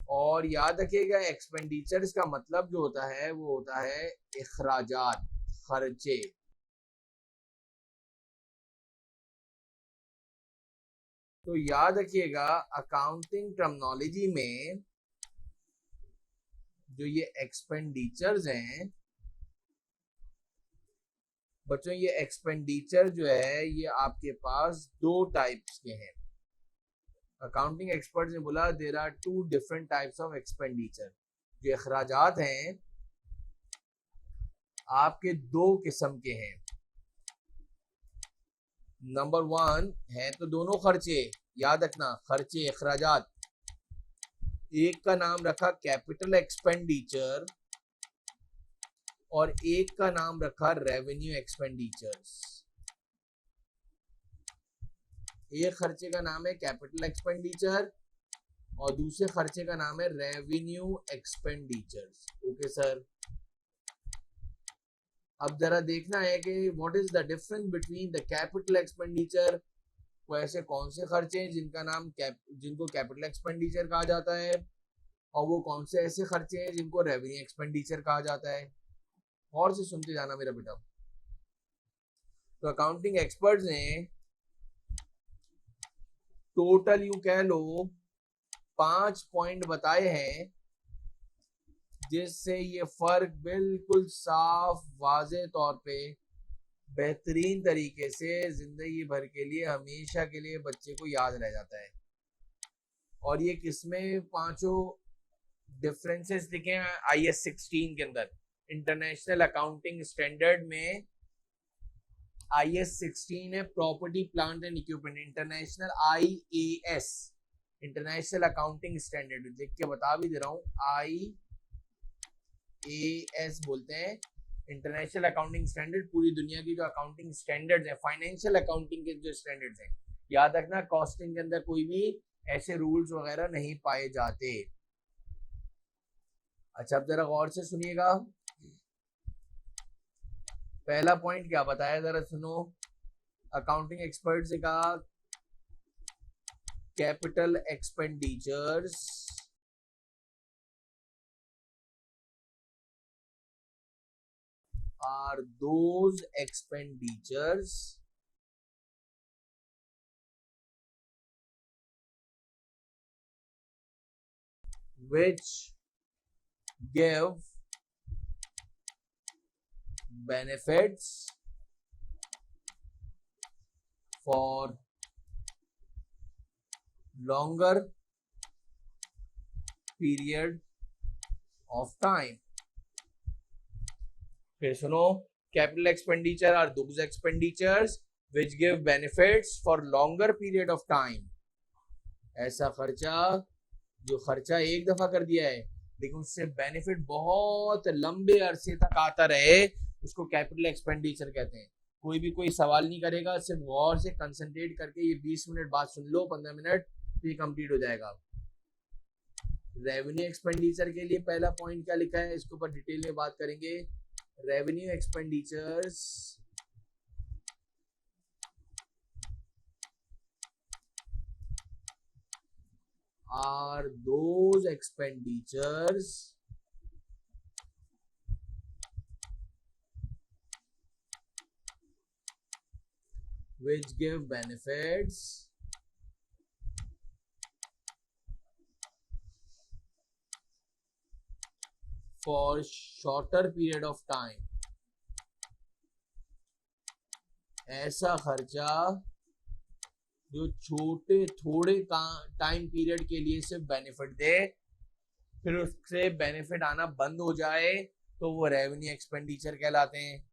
और याद रखिएगा एक्सपेंडिचर्स का मतलब जो होता है वो होता है इखराजात, खर्चे। तो याद रखिएगा अकाउंटिंग टर्मिनोलॉजी में जो ये एक्सपेंडिचर्स हैं बच्चों, ये एक्सपेंडिचर जो है ये आपके पास दो टाइप्स के हैं। अकाउंटिंग एक्सपर्ट्स ने बोला there are two different types of expenditure. जो अखराजात हैं आपके दो किस्म के हैं। नंबर वन है तो दोनों खर्चे, याद रखना खर्चे अखराजात। एक का नाम रखा कैपिटल एक्सपेंडिचर और एक का नाम रखा रेवेन्यू एक्सपेंडिचर्स। एक खर्चे का नाम है कैपिटल एक्सपेंडिचर और दूसरे खर्चे का नाम है रेवेन्यू एक्सपेंडिचर्स। ओके सर, अब जरा देखना है कि what is the difference between the capital expenditure. वो ऐसे कौन से खर्चे हैं जिनको कैपिटल एक्सपेंडिचर कहा जाता है और वो कौन से ऐसे खर्चे हैं जिनको रेवेन्यू एक्सपेंडिचर कहा जाता है। और से सुनते जाना मेरा बेटा। तो अकाउंटिंग एक्सपर्ट्स ने टोटल यूं कह लो 5 पॉइंट बताए हैं जिससे ये फर्क बिल्कुल साफ वाजे तौर पे बेहतरीन तरीके से जिंदगी भर के लिए हमेशा के लिए बच्चे को याद रह जाता है। और ये किसमें पांचों डिफरेंसेस लिखे हैं IS 16 के अंदर। इंटरनेशनल अकाउंटिंग स्टैंडर्ड में IS 16 है property plant and equipment. International IAS international accounting standard लिख के बता भी दे रहा हूँ, IAS बोलते हैं इंटरनेशनल अकाउंटिंग स्टैंडर्ड। पूरी दुनिया की जो अकाउंटिंग स्टैंडर्ड्स हैं, फाइनेंशियल अकाउंटिंग के जो स्टैंडर्ड्स हैं, याद रखना कॉस्टिंग के अंदर कोई भी ऐसे रूल्स वगैरह नहीं पाए जाते। अच्छा, अब जरा गौर से सुनिएगा। पहला पॉइंट क्या बताया जरा सुनो। अकाउंटिंग एक्सपर्ट से कहा capital expenditures are those expenditures which give benefits for longer period of time। फिर सुनो, capital expenditure are those expenditures which give benefits for longer period of time. ऐसा खर्चा जो खर्चा एक दफा कर दिया है लेकिन उससे बेनिफिट बहुत लंबे अरसे तक आता रहे, उसको कैपिटल एक्सपेंडिचर कहते हैं। कोई भी कोई सवाल नहीं करेगा, सिर्फ गौर से कंसंट्रेट करके ये 20 मिनट बाद सुन लो, 15 मिनट ये कंप्लीट हो जाएगा। रेवेन्यू एक्सपेंडिचर के लिए पहला पॉइंट क्या लिखा है, इसके ऊपर डिटेल में बात करेंगे। Revenue expenditures are those expenditures which give benefits for shorter period of time। ऐसा खर्चा जो छोटे थोड़े टाइम पीरियड के लिए सिर्फ बेनिफिट दे, फिर उससे बेनिफिट आना बंद हो जाए तो वो रेवेन्यू एक्सपेंडिचर कहलाते हैं।